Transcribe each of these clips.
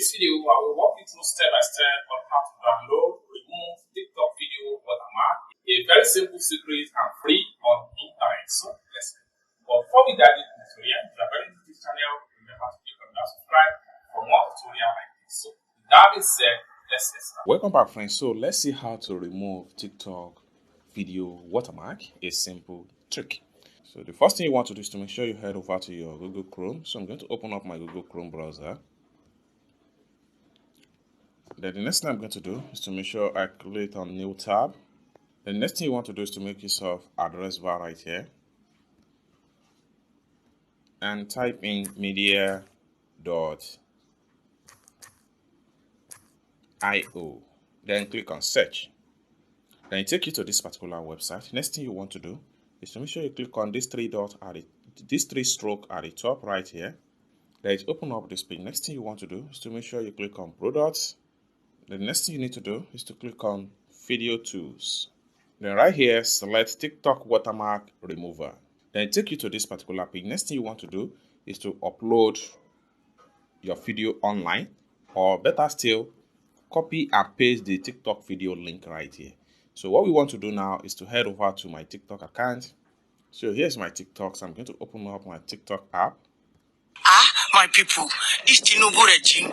this video, I will walk you through step by step on how to download, remove TikTok video watermark. A very simple secret and free on internet. So let's go. But before we dive into the tutorial, if you are very new to this channel, remember to click on that subscribe for more tutorials like this. So with that being said, let's get started. Welcome back, friends. So let's see how to remove TikTok video watermark. A simple trick. So the first thing you want to do is to make sure you head over to your Google Chrome. So I'm going to open up my Google Chrome browser. Then the next thing I'm going to do is to make sure I click on new tab. The next thing you want to do is to make yourself address bar right here and type in media.io. Then click on search. Then it takes you to this particular website. Next thing you want to do is to make sure you click on this three stroke at the top right here. Then it open up this page. Next thing you want to do is to make sure you click on products. The next thing you need to do is to click on video tools. Then right here, select TikTok watermark remover. Then it take you to this particular page. Next thing you want to do is to upload your video online, or better still, copy and paste the TikTok video link right here. So what we want to do now is to head over to my TikTok account. So here's my TikTok. So I'm going to open up my TikTok app. My people, this Tinubu regime,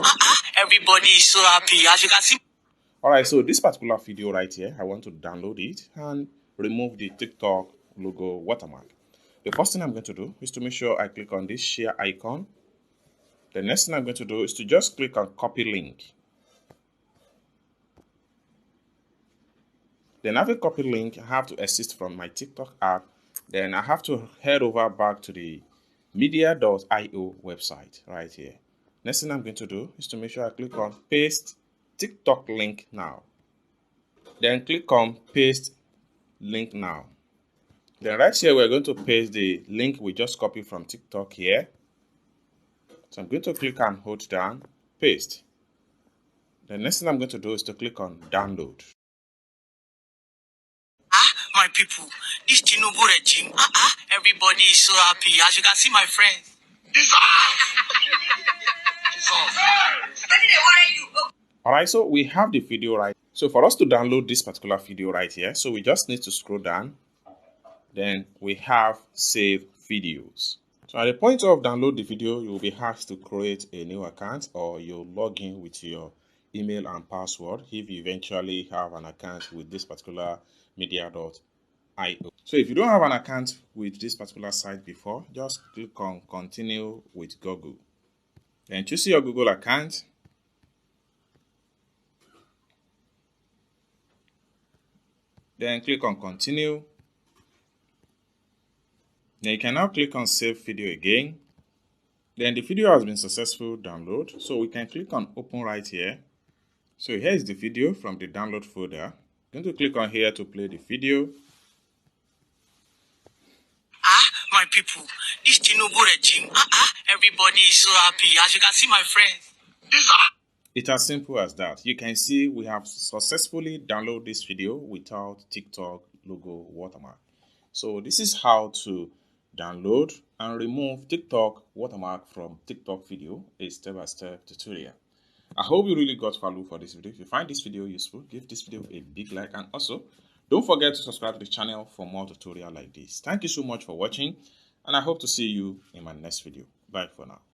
everybody is so happy, as you can see. Alright, so this particular video right here, I want to download it and remove the TikTok logo watermark. The first thing I'm going to do is to make sure I click on this share icon. The next thing I'm going to do is to just click on copy link. Then having copy link, I have to exit from my TikTok app. Then I have to head over back to the media.io website right here. Next thing I'm going to do is to make sure I click on paste TikTok link now. Then click on paste link now. Then right here we're going to paste the link we just copied from TikTok here. So I'm going to click and hold down paste. The next thing I'm going to do is to click on download. My people, this Tinubu regime, everybody is so happy, as you can see, my friends. Alright, so we have the video right. So for us to download this particular video right here, so we just need to scroll down. Then we have save videos. So at the point of download the video, you will be asked to create a new account, or you'll log in with your email and password if you eventually have an account with this particular media.io. So if you don't have an account with this particular site before, just click on continue with Google. Then choose your Google account. Then click on continue. Then you can now click on save video again. Then the video has been successful download. So we can click on open right here. So here is the video from the download folder. I'm going to click on here to play the video. My people, this Tinubu regime, everybody is so happy, as you can see, my friends. It's as simple as that. You can see we have successfully downloaded this video without TikTok logo watermark. So this is how to download and remove TikTok watermark from TikTok video, a step-by-step tutorial. I hope you really got value for this video. If you find this video useful, give this video a big like, and also don't forget to subscribe to the channel for more tutorials like this. Thank you so much for watching, and I hope to see you in my next video. Bye for now.